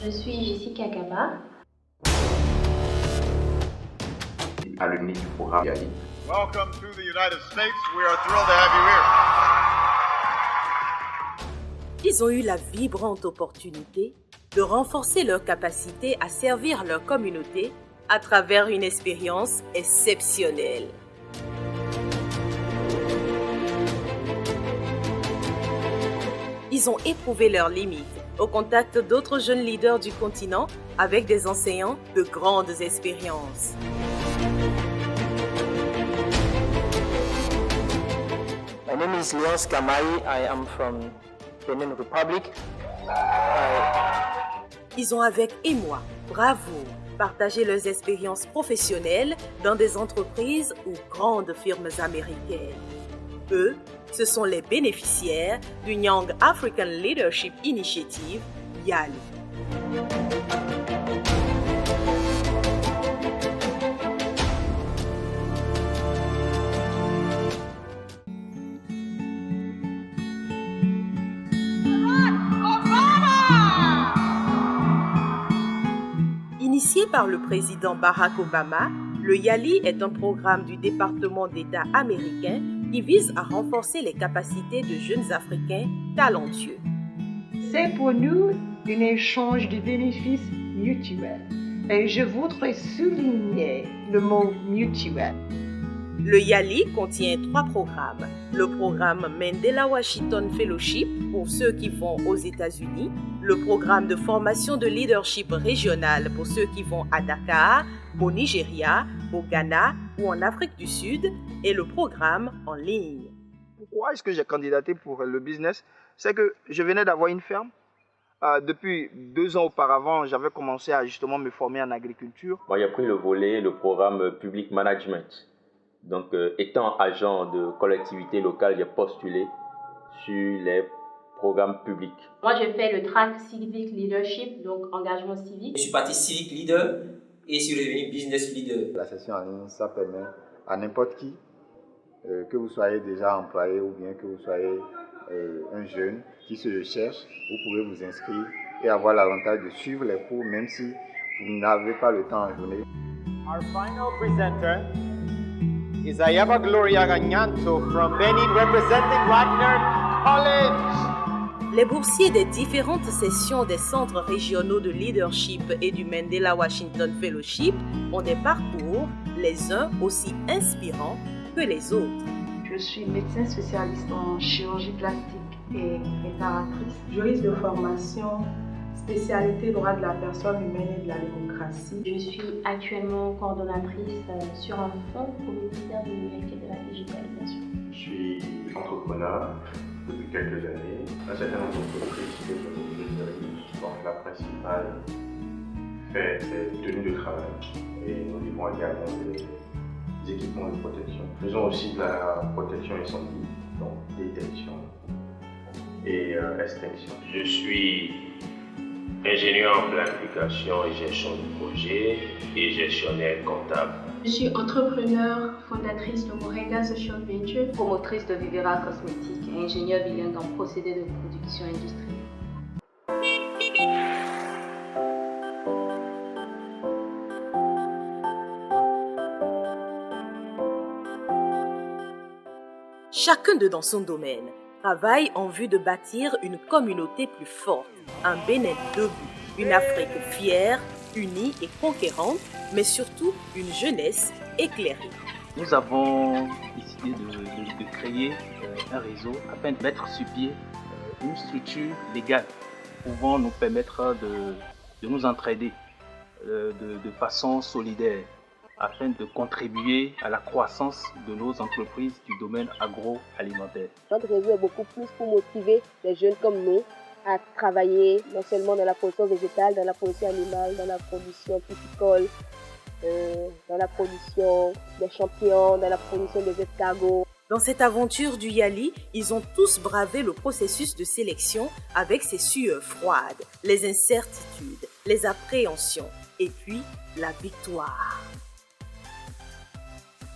Je suis Jessica Gama. Alumni du programme YALI. Welcome to the United States. We are thrilled to have you here. Ils ont eu la vibrante opportunité de renforcer leur capacité à servir leur communauté à travers une expérience exceptionnelle. Ils ont éprouvé leurs limites au contact d'autres jeunes leaders du continent avec des enseignants de grandes expériences. My name is Leonce Kamai. I am from Benin Republic. Ils ont avec émoi, bravoure, partagé leurs expériences professionnelles dans des entreprises ou grandes firmes américaines. Eux, ce sont les bénéficiaires du Young African Leadership Initiative, YALI. Initié par le président Barack Obama, le YALI est un programme du département d'État américain qui vise à renforcer les capacités de jeunes Africains talentueux. C'est pour nous un échange de bénéfices mutuels. Et je voudrais souligner le mot mutuel. Le YALI contient 3 programmes. Le programme Mandela Washington Fellowship pour ceux qui vont aux États-Unis, le programme de formation de leadership régional pour ceux qui vont à Dakar, au Nigeria, au Ghana ou en Afrique du Sud et le programme en ligne. Pourquoi est-ce que j'ai candidaté pour le business? C'est que je venais d'avoir une ferme. Depuis 2 ans auparavant, j'avais commencé à justement me former en agriculture. Moi, j'ai pris le volet, le programme Public Management. Donc, étant agent de collectivité locale, j'ai postulé sur les programmes publics. Moi, j'ai fait le track Civic Leadership, donc engagement civique. Je suis parti Civic Leader et je suis devenu Business Leader. La session en ligne, ça permet à n'importe qui, que vous soyez déjà employé ou bien que vous soyez un jeune qui se cherche, vous pouvez vous inscrire et avoir l'avantage de suivre les cours même si vous n'avez pas le temps en journée. Our final presenter is Ayaba Gloria Ganyanto from Benin representing Wagner College. Les boursiers des différentes sessions des centres régionaux de leadership et du Mandela Washington Fellowship ont des parcours, les uns aussi inspirants que les autres. Je suis médecin spécialiste en chirurgie plastique et réparatrice, juriste de formation, spécialité droit de la personne humaine et de la démocratie. Je suis actuellement coordonnatrice sur un fonds pour le ministère du numérique et de la digitalisation. Je suis entrepreneur depuis quelques années. Un certain nombre d'entreprises que je dirige. Donc, la principale fait des tenues de travail et nous livrons également des équipements de protection. Nous faisons aussi de la protection incendie, donc détection et extinction. Je suis ingénieur en planification et gestion de projet et gestionnaire comptable. Je suis entrepreneur, fondatrice de Moringa Social Venture, promotrice de Vivera Cosmétiques et ingénieure bilingue en procédés de production industrielle. Chacun d'eux dans son domaine travaille en vue de bâtir une communauté plus forte, un Bénin debout, une Afrique fière, unie et conquérante, mais surtout une jeunesse éclairée. Nous avons décidé de créer un réseau afin de mettre sur pied une structure légale pouvant nous permettre de nous entraider de façon solidaire afin de contribuer à la croissance de nos entreprises du domaine agroalimentaire. Notre réseau est beaucoup plus pour motiver les jeunes comme nous à travailler non seulement dans la production végétale, dans la production animale, dans la production piscicole, dans la production des champignons, dans la production des escargots. Dans cette aventure du YALI, ils ont tous bravé le processus de sélection avec ses sueurs froides, les incertitudes, les appréhensions et puis la victoire.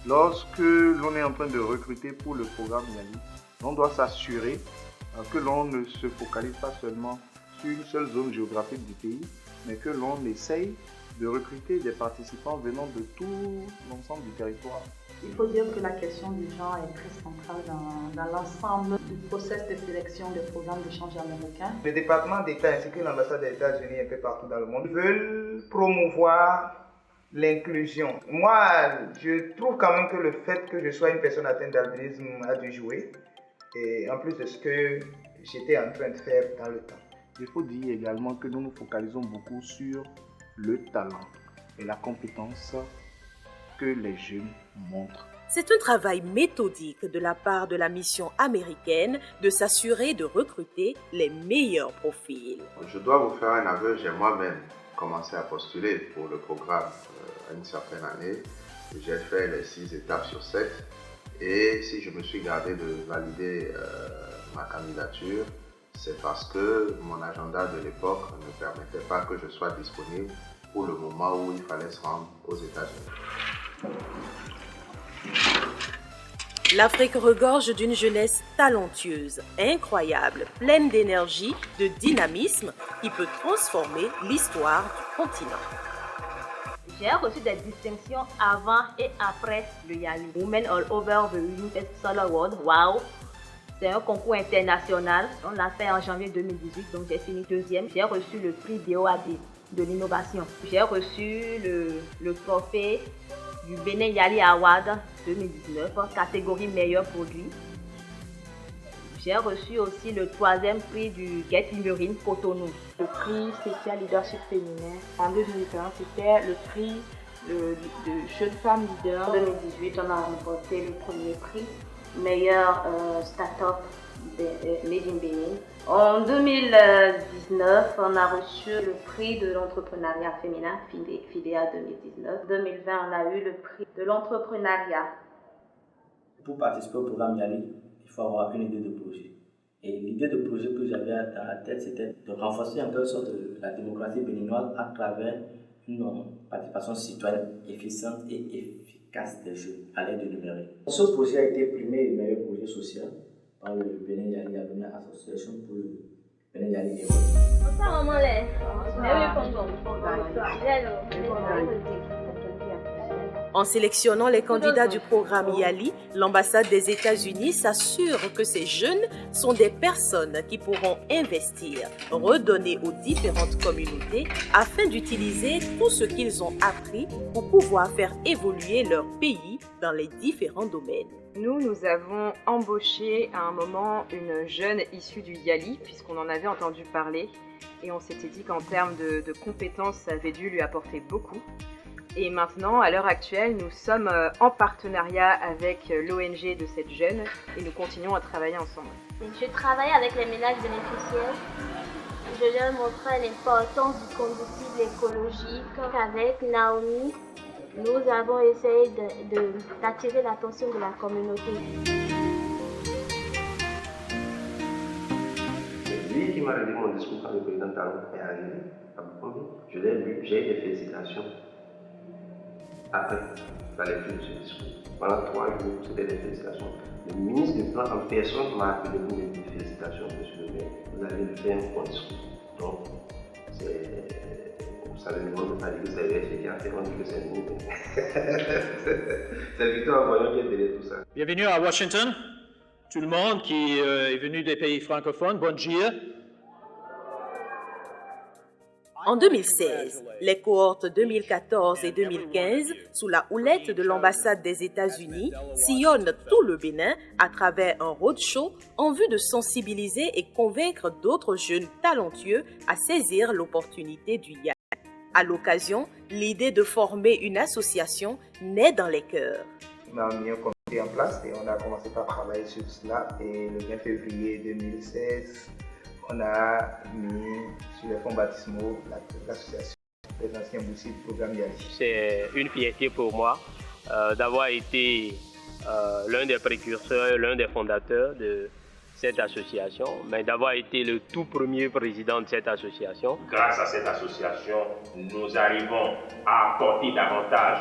Lorsque l'on est en train de recruter pour le programme YALI, on doit s'assurer que l'on ne se focalise pas seulement sur une seule zone géographique du pays, mais que l'on essaye de recruter des participants venant de tout l'ensemble du territoire. Il faut dire que la question du genre est très centrale dans l'ensemble du processus de sélection des programmes d'échange américains. Le département d'État ainsi que l'ambassade des États-Unis un peu partout dans le monde veulent promouvoir l'inclusion. Moi, je trouve quand même que le fait que je sois une personne atteinte d'albinisme a dû jouer, et en plus de ce que j'étais en train de faire dans le temps. Il faut dire également que nous nous focalisons beaucoup sur le talent et la compétence que les jeunes montrent. C'est un travail méthodique de la part de la mission américaine de s'assurer de recruter les meilleurs profils. Je dois vous faire un aveu, j'ai moi-même commencé à postuler pour le programme à une certaine année. J'ai fait les 6 étapes sur 7 et si je me suis gardé de valider ma candidature, c'est parce que mon agenda de l'époque ne permettait pas que je sois disponible pour le moment où il fallait se rendre aux États-Unis. L'Afrique regorge d'une jeunesse talentueuse, incroyable, pleine d'énergie, de dynamisme qui peut transformer l'histoire du continent. J'ai reçu des distinctions avant et après le YALI. Women All Over the United Solar World, wow! C'est un concours international. On l'a fait en janvier 2018, donc j'ai fini 2e. J'ai reçu le prix DOAD de l'innovation. J'ai reçu le trophée du Benin Yali Award 2019, catégorie meilleur produit. J'ai reçu aussi le 3e prix du Get Limerine Cotonou. Le prix spécial leadership féminin en 2021, c'était le prix de jeune femme leader. En 2018, on a remporté le premier prix, meilleur start-up made in Benin. En 2019, on a reçu le prix de l'entrepreneuriat féminin, FIDEA 2019. 2020, on a eu le prix de l'entrepreneuriat. Pour participer au programme YALI, il faut avoir une idée de projet. Et l'idée de projet que j'avais dans la tête, c'était de renforcer en quelque sorte la démocratie béninoise à travers une participation citoyenne efficiente et efficace des jeunes à l'aide du numérique. Ce projet a été primé le meilleur projet social par le Benin Yali Alumni Association pour le Benin Yali École. En sélectionnant les candidats du programme YALI, l'ambassade des États-Unis s'assure que ces jeunes sont des personnes qui pourront investir, redonner aux différentes communautés afin d'utiliser tout ce qu'ils ont appris pour pouvoir faire évoluer leur pays dans les différents domaines. Nous avons embauché à un moment une jeune issue du YALI, puisqu'on en avait entendu parler, et on s'était dit qu'en termes de compétences, ça avait dû lui apporter beaucoup. Et maintenant, à l'heure actuelle, nous sommes en partenariat avec l'ONG de cette jeune et nous continuons à travailler ensemble. Je travaille avec les ménages bénéficiaires. Je leur montrer l'importance du combustible écologique. Avec Naomi, nous avons essayé d'attirer l'attention de la communauté. C'est lui qui m'a rédigé mon discours quand le président Talon est arrivé à Bukombe. Je l'ai lu, j'ai eu des félicitations. Après la lecture de ce discours, pendant 3 jours, c'était des félicitations. Le ministre du Plan en personne m'a appelé pour me dire félicitations, monsieur le maire, vous avez fait un bon discours. Donc, ça ne demande pas que c'est lui qui a fait, on dit que c'est nous. C'est Victor Voyant qui a aidé tout ça. Bienvenue à Washington, tout le monde qui est venu des pays francophones, bon dia. En 2016, les cohortes 2014 et 2015, sous la houlette de l'ambassade des États-Unis, sillonnent tout le Bénin à travers un roadshow en vue de sensibiliser et convaincre d'autres jeunes talentueux à saisir l'opportunité du YALI. À l'occasion, l'idée de former une association naît dans les cœurs. On a mis un comité en place et on a commencé par travailler sur cela. Et le 20 février 2016, on a mis sur les fonds baptismaux l'association des anciens boursiers du programme YALI. C'est une fierté pour moi d'avoir été l'un des précurseurs, l'un des fondateurs de cette association, mais d'avoir été le tout premier président de cette association. Grâce à cette association, nous arrivons à apporter davantage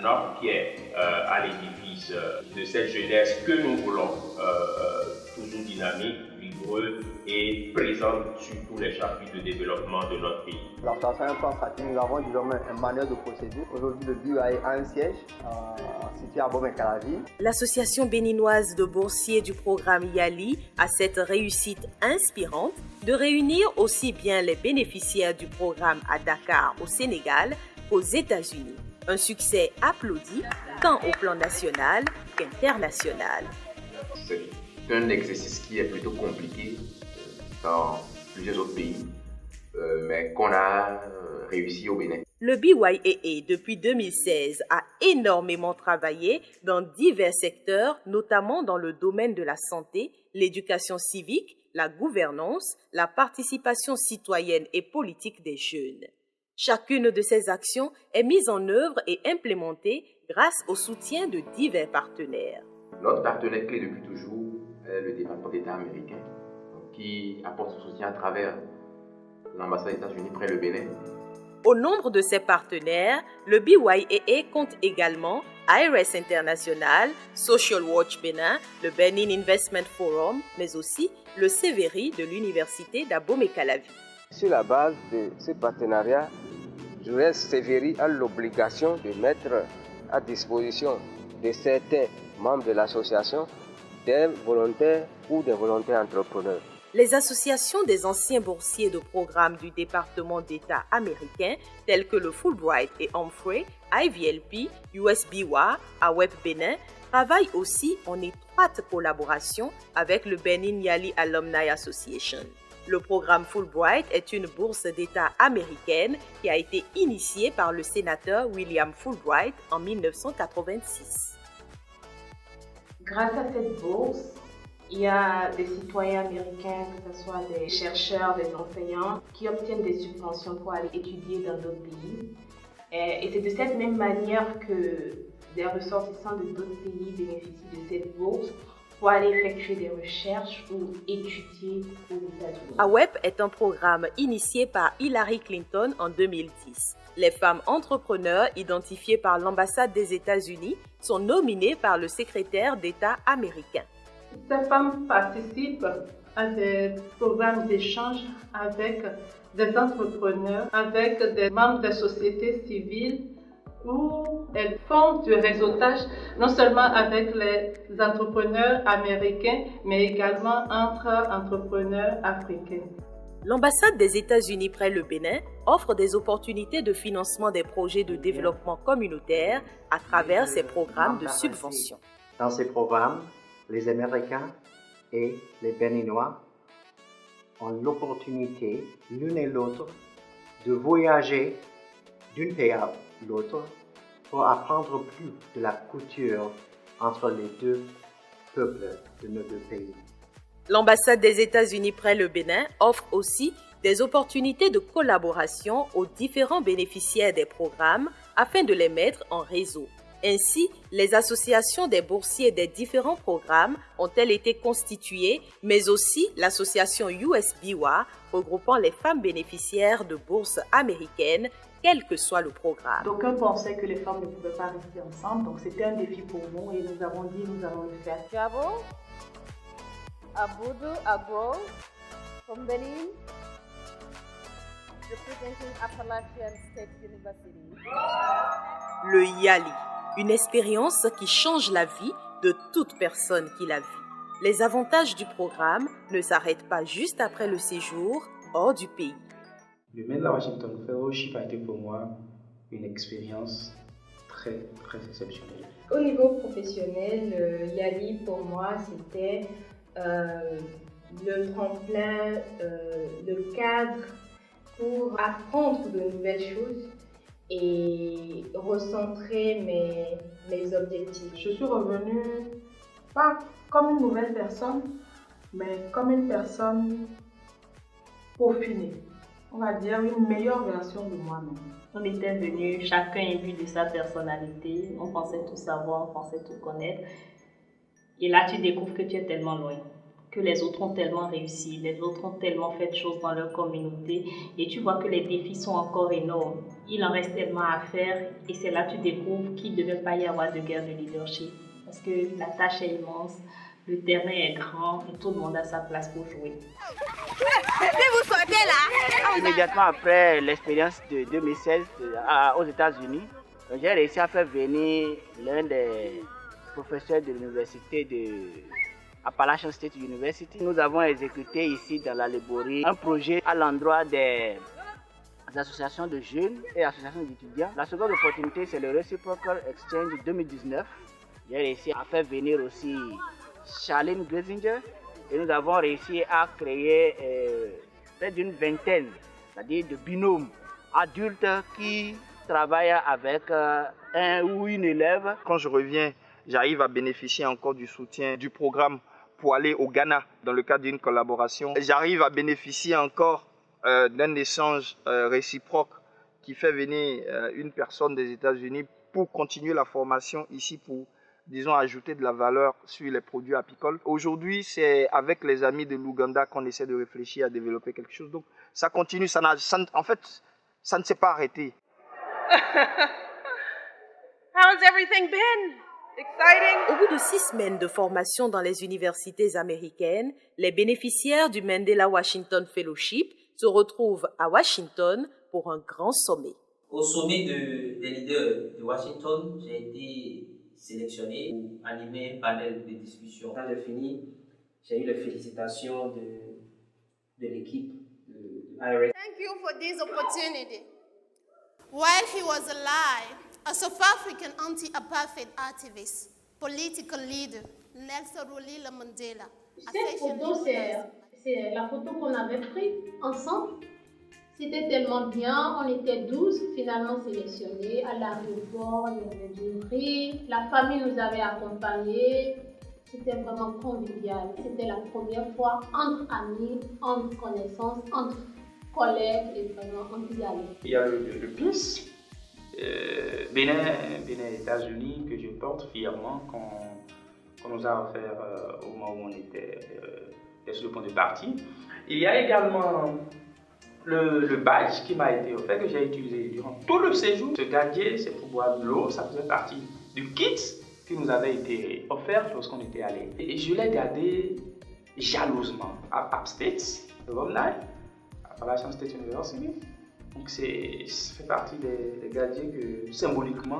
notre pierre à l'édifice de cette jeunesse que nous voulons, toujours dynamique, vigoureuse, et présente sur tous les chapitres de développement de notre pays. L'association est plan stratégique, nous avons désormais un manuel de procédure. Aujourd'hui, le BUAE a un siège situé à Bomé-Calavi. L'association béninoise de boursiers du programme YALI a cette réussite inspirante de réunir aussi bien les bénéficiaires du programme à Dakar au Sénégal qu'aux États-Unis. Un succès applaudi tant au plan national qu'international. C'est un exercice qui est plutôt compliqué dans plusieurs autres pays, mais qu'on a réussi au Bénin. Le BYAA, depuis 2016, a énormément travaillé dans divers secteurs, notamment dans le domaine de la santé, l'éducation civique, la gouvernance, la participation citoyenne et politique des jeunes. Chacune de ces actions est mise en œuvre et implémentée grâce au soutien de divers partenaires. Notre partenaire clé depuis toujours est le département d'État américain, qui apporte son soutien à travers l'ambassade des États-Unis près le Bénin. Au nombre de ses partenaires, le BYAA compte également IRES International, Social Watch Bénin, le Benin Investment Forum, mais aussi le CEVERI de l'Université d'Abomey-Calavi. Sur la base de ce partenariat, le CEVERI a l'obligation de mettre à disposition de certains membres de l'association des volontaires ou des volontaires entrepreneurs. Les associations des anciens boursiers de programmes du département d'État américain, tels que le Fulbright et Humphrey, IVLP, USBWA, AWEP Bénin, travaillent aussi en étroite collaboration avec le Benin YALI Alumni Association. Le programme Fulbright est une bourse d'État américaine qui a été initiée par le sénateur William Fulbright en 1986. Grâce à cette bourse, il y a des citoyens américains, que ce soit des chercheurs, des enseignants, qui obtiennent des subventions pour aller étudier dans d'autres pays. Et c'est de cette même manière que des ressortissants de d'autres pays bénéficient de cette bourse pour aller effectuer des recherches ou étudier aux États-Unis. AWEP est un programme initié par Hillary Clinton en 2010. Les femmes entrepreneurs identifiées par l'ambassade des États-Unis sont nominées par le secrétaire d'État américain. Ces femmes participent à des programmes d'échange avec des entrepreneurs, avec des membres de la société civile, où elles font du réseautage non seulement avec les entrepreneurs américains, mais également entre entrepreneurs africains. L'ambassade des États-Unis près le Bénin offre des opportunités de financement des projets de développement communautaire à travers ses programmes de subvention. Dans ces programmes, les Américains et les Béninois ont l'opportunité, l'une et l'autre, de voyager d'une pays à l'autre pour apprendre plus de la culture entre les deux peuples de nos deux pays. L'ambassade des États-Unis près le Bénin offre aussi des opportunités de collaboration aux différents bénéficiaires des programmes afin de les mettre en réseau. Ainsi, les associations des boursiers des différents programmes ont-elles été constituées, mais aussi l'association USBWA regroupant les femmes bénéficiaires de bourses américaines, quel que soit le programme. D'aucuns pensaient que les femmes ne pouvaient pas rester ensemble, donc c'était un défi pour nous et nous avons dit nous allons le faire. Bravo, Abudu Agro from Benin, representing Appalachian State University. Le YALI, une expérience qui change la vie de toute personne qui la vit. Les avantages du programme ne s'arrêtent pas juste après le séjour hors du pays. Le Mandela Washington Fellowship a été pour moi une expérience très exceptionnelle. Au niveau professionnel, le YALI pour moi c'était le tremplin, le cadre pour apprendre de nouvelles choses et recentrer mes objectifs. Je suis revenue pas comme une nouvelle personne, mais comme une personne peaufinée. On va dire une meilleure version de moi-même. On était venus chacun imbu de sa personnalité, on pensait tout savoir, on pensait tout connaître. Et là, tu découvres que tu es tellement loin, que les autres ont tellement réussi, les autres ont tellement fait de choses dans leur communauté et tu vois que les défis sont encore énormes. Il en reste tellement à faire et c'est là que tu découvres qu'il ne devait pas y avoir de guerre de leadership parce que la tâche est immense. Le terrain est grand et tout le monde a sa place pour jouer. Vous sortez là? Immédiatement après l'expérience de 2016 aux États-Unis, j'ai réussi à faire venir l'un des professeurs de l'université de Appalachian State University. Nous avons exécuté ici dans la Leborie un projet à l'endroit des associations de jeunes et associations d'étudiants. La seconde opportunité, c'est le Reciprocal Exchange 2019. J'ai réussi à faire venir aussi Charlene Grisinger et nous avons réussi à créer près d'une vingtaine, c'est-à-dire de binômes adultes qui travaillent avec un ou une élève. Quand je reviens, j'arrive à bénéficier encore du soutien du programme pour aller au Ghana dans le cadre d'une collaboration. J'arrive à bénéficier encore d'un échange réciproque qui fait venir une personne des États-Unis pour continuer la formation ici pour, disons, ajouter de la valeur sur les produits apicoles. Aujourd'hui, c'est avec les amis de l'Ouganda qu'on essaie de réfléchir à développer quelque chose. Donc, ça continue, en fait, ça ne s'est pas arrêté. How's everything been? Exciting? Au bout de 6 semaines de formation dans les universités américaines, les bénéficiaires du Mandela Washington Fellowship se retrouvent à Washington pour un grand sommet. Au sommet des leaders de Washington, j'ai été sélectionné pour animer un panel de discussion. Quand j'ai fini, j'ai eu les félicitations de l'équipe de IRS. Thank you for this opportunity. While he was alive, a South African anti-apartheid activist, political leader, Nelson Rolihlahla Mandela. Cette photo, c'est la photo qu'on avait prise ensemble. C'était tellement bien, on était 12 finalement sélectionnés. À l'aéroport, il y avait du riz, la famille nous avait accompagnés. C'était vraiment convivial. C'était la première fois entre amis, entre connaissances, entre collègues et vraiment on y allait. Il y a le PIS, Bénin États-Unis, que je porte fièrement qu'on nous a offert au moment où on était sur le point de partir. Il y a également le badge qui m'a été offert, que j'ai utilisé durant tout le séjour. Ce gadier, c'est pour boire de l'eau, ça faisait partie du kit qui nous avait été offert lorsqu'on était allé. Et je l'ai gardé jalousement à App State, le Alumni, Appalachian State University. Donc ça fait partie des gadiers que symboliquement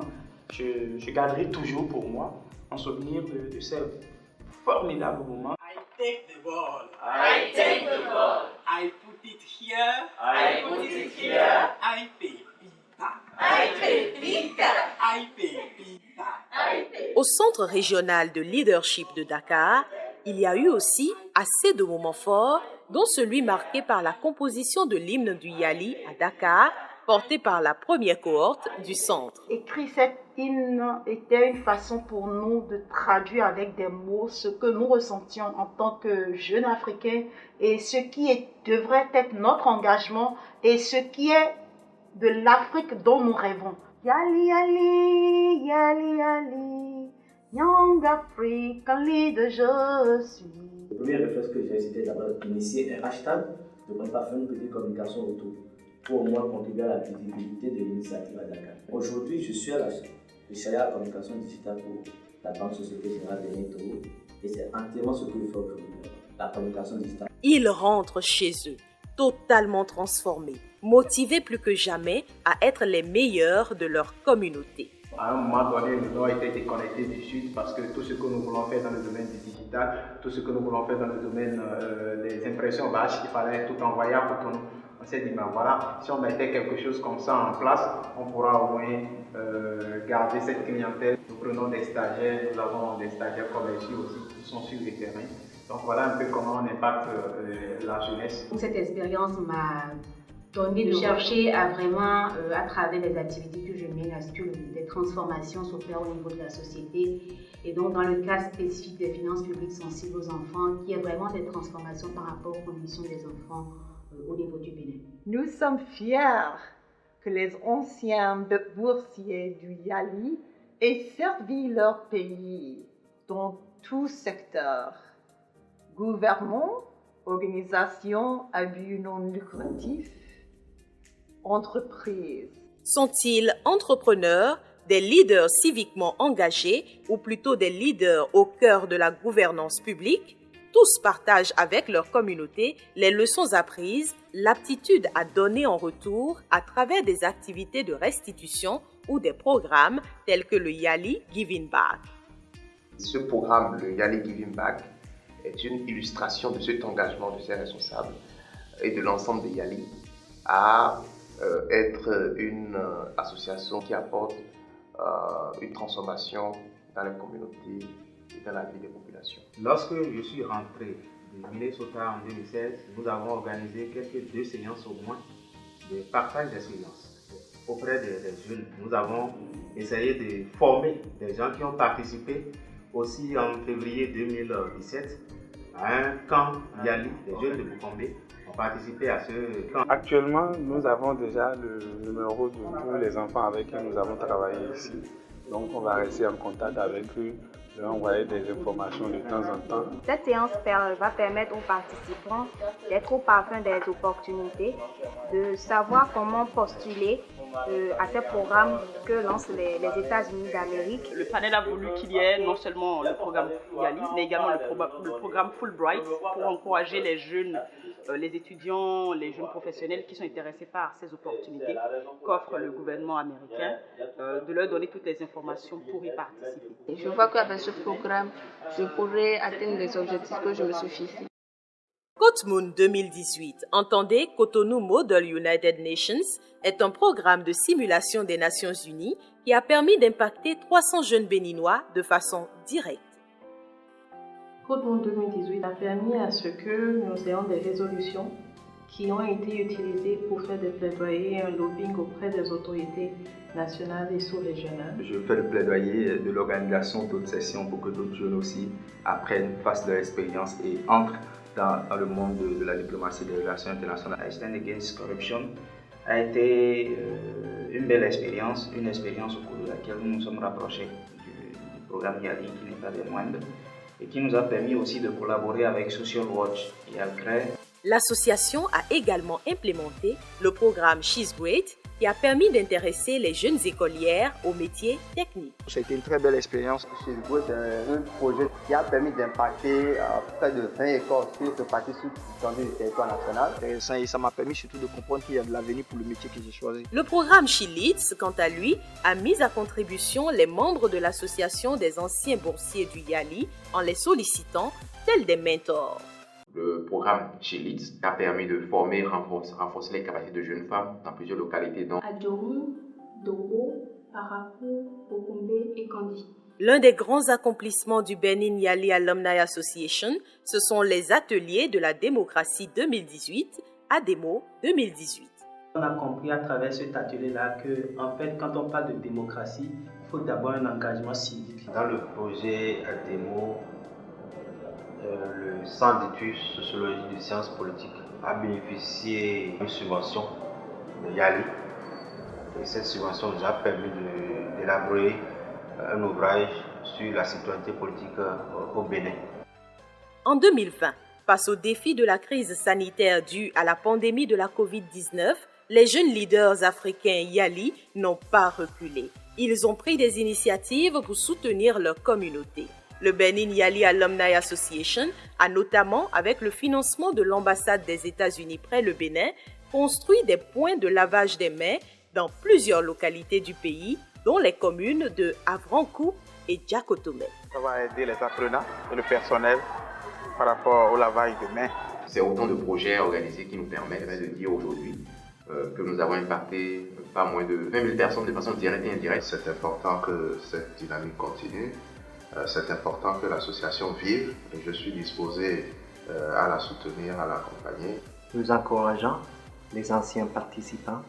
je garderai toujours pour moi en souvenir de ces formidables moments. I take the ball. I take the ball. I put it here. I put it here. I pay pita. I pay pita. I pay pita. Au Centre régional de leadership de Dakar, il y a eu aussi assez de moments forts, dont celui marqué par la composition de l'hymne du Yali à Dakar, porté par la première cohorte du centre. Écrire cet hymne était une façon pour nous de traduire avec des mots ce que nous ressentions en tant que jeunes Africains et ce qui devrait être notre engagement et ce qui est de l'Afrique dont nous rêvons. Yali, yali, yali, yali, young African leader je suis. Le premier réflexe que j'ai, c'était d'abord d'initier un hashtag, de ne pas faire une petite communication autour, pour au moins contribuer à la visibilité de l'initiative à Dakar. Aujourd'hui, je suis à la chargé de communication digitale pour la Banque Société Générale de Togo et c'est entièrement ce que je fais aujourd'hui, la communication digitale. Ils rentrent chez eux, totalement transformés, motivés plus que jamais à être les meilleurs de leur communauté. À un moment donné, nous avons été déconnectés du Sud parce que tout ce que nous voulons faire dans le domaine du digital, tout ce que nous voulons faire dans le domaine des impressions vaches, il fallait tout envoyer à Cotonou. On s'est dit, ben voilà, si on mettait quelque chose comme ça en place, on pourra au moins garder cette clientèle. Nous prenons des stagiaires, nous avons des stagiaires commerciaux aussi qui sont sur le terrain. Donc voilà un peu comment on impacte la jeunesse. Cette expérience m'a donné de chercher à vraiment, à travers les activités que je mène, à ce que des transformations s'opèrent au niveau de la société. Et donc, dans le cas spécifique des finances publiques sensibles aux enfants, qu'il y ait vraiment des transformations par rapport aux conditions des enfants au niveau du Bénin. Nous sommes fiers que les anciens boursiers du Yali aient servi leur pays dans tout secteur. Gouvernement, organisations à but non lucratif, entreprises. Sont-ils entrepreneurs, des leaders civiquement engagés ou plutôt des leaders au cœur de la gouvernance publique. Tous partagent avec leur communauté les leçons apprises, l'aptitude à donner en retour à travers des activités de restitution ou des programmes tels que le Yali Giving Back. Ce programme, le Yali Giving Back, est une illustration de cet engagement de ces responsables et de l'ensemble des Yali à être une association qui apporte une transformation dans les communautés et dans la vie des populations. Lorsque je suis rentré de Minnesota en 2016, nous avons organisé quelques 2 séances au moins de partage d'expériences auprès des jeunes. Nous avons essayé de former des gens qui ont participé aussi en février 2017 à un camp Yali, des jeunes de Boukombé ont participé à ce camp. Actuellement, nous avons déjà le numéro de tous les enfants avec qui nous avons travaillé ici. Donc on va rester en contact avec eux, leur envoyer des informations de temps en temps. Cette séance va permettre aux participants d'être au parfum des opportunités, de savoir comment postuler à ces programmes que lancent les États-Unis d'Amérique. Le panel a voulu qu'il y ait non seulement le programme Yali, mais également le programme Fulbright pour encourager les jeunes, les étudiants, les jeunes professionnels qui sont intéressés par ces opportunités qu'offre le gouvernement américain, de leur donner toutes les informations pour y participer. Je vois qu'avec ce programme, je pourrais atteindre les objectifs que je me suis fixés. COTMUN 2018, entendez Cotonou Model United Nations, est un programme de simulation des Nations Unies qui a permis d'impacter 300 jeunes béninois de façon directe. COTMUN 2018 a permis à ce que nous ayons des résolutions qui ont été utilisées pour faire des plaidoyers et un lobbying auprès des autorités nationales et sous-régionales. Je fais le plaidoyer de l'organisation d'autres sessions pour que d'autres jeunes aussi apprennent, fassent leur expérience et entrent dans le monde de la diplomatie et des relations internationales. I Stand Against Corruption a été une belle expérience, une expérience au cours de laquelle nous nous sommes rapprochés du programme Yali, qui n'est pas des moindres, et qui nous a permis aussi de collaborer avec Social Watch et Alcré. L'association a également implémenté le programme She's Great, qui a permis d'intéresser les jeunes écolières aux métiers techniques. C'était une très belle expérience. She's Great, c'est un projet qui a permis d'impacter près de 20 écoles sur ce parti sur l'étendue du territoire national. Et ça m'a permis surtout de comprendre qu'il y a de l'avenir pour le métier que j'ai choisi. Le programme She Leads, quant à lui, a mis à contribution les membres de l'association des anciens boursiers du Yali en les sollicitant tels des mentors. Le programme She Leads a permis de former et renforcer les capacités de jeunes femmes dans plusieurs localités dont Adjoum, Dogo, Parapou, Bokombé et Kandi. L'un des grands accomplissements du Benin Yali Alumni Association, ce sont les ateliers de la démocratie 2018, ADEMO 2018. On a compris à travers cet atelier-là que, en fait, quand on parle de démocratie, il faut d'abord un engagement civique. Dans le projet ADEMO, le Centre d'études sociologie de sciences politiques a bénéficié d'une subvention de Yali. Et cette subvention nous a permis d'élaborer un ouvrage sur la citoyenneté politique au Bénin. En 2020, face au défi de la crise sanitaire due à la pandémie de la COVID-19, les jeunes leaders africains Yali n'ont pas reculé. Ils ont pris des initiatives pour soutenir leur communauté. Le Benin Yali Alumni Association a notamment, avec le financement de l'ambassade des États-Unis près le Bénin, construit des points de lavage des mains dans plusieurs localités du pays, dont les communes de Avrankou et Djakotomé. Ça va aider les apprenants et le personnel par rapport au lavage des mains. C'est autant de projets organisés qui nous permettent de dire aujourd'hui que nous avons impacté pas moins de 20 000 personnes de façon directe et indirecte. C'est important que cette dynamique continue. C'est important que l'association vive et je suis disposé à la soutenir, à l'accompagner. Nous encourageons les anciens participants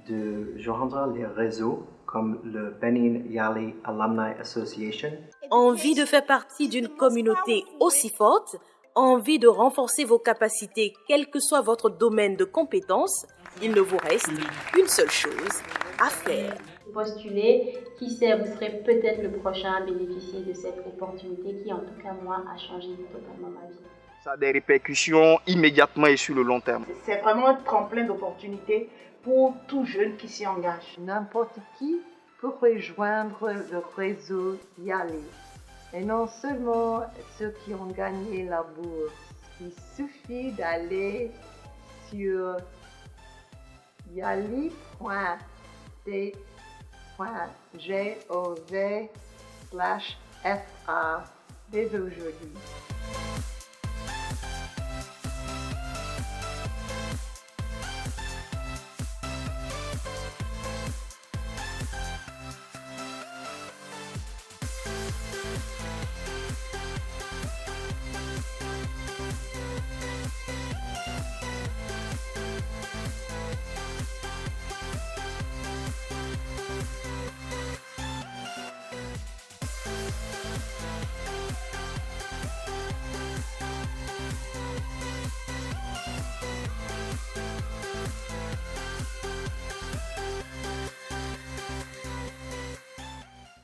de joindre les réseaux comme le Benin Yali Alumni Association. Envie de faire partie d'une communauté aussi forte? Envie de renforcer vos capacités, quel que soit votre domaine de compétences? Il ne vous reste qu'une seule chose à faire. Postuler, qui sait, vous serez peut-être le prochain à bénéficier de cette opportunité qui, en tout cas, moi, a changé totalement ma vie. Ça a des répercussions immédiatement et sur le long terme. C'est vraiment un tremplin d'opportunités pour tout jeune qui s'y engage. N'importe qui pour rejoindre le réseau Yali. Et non seulement ceux qui ont gagné la bourse, il suffit d'aller sur yali.t.gov/FA dès aujourd'hui.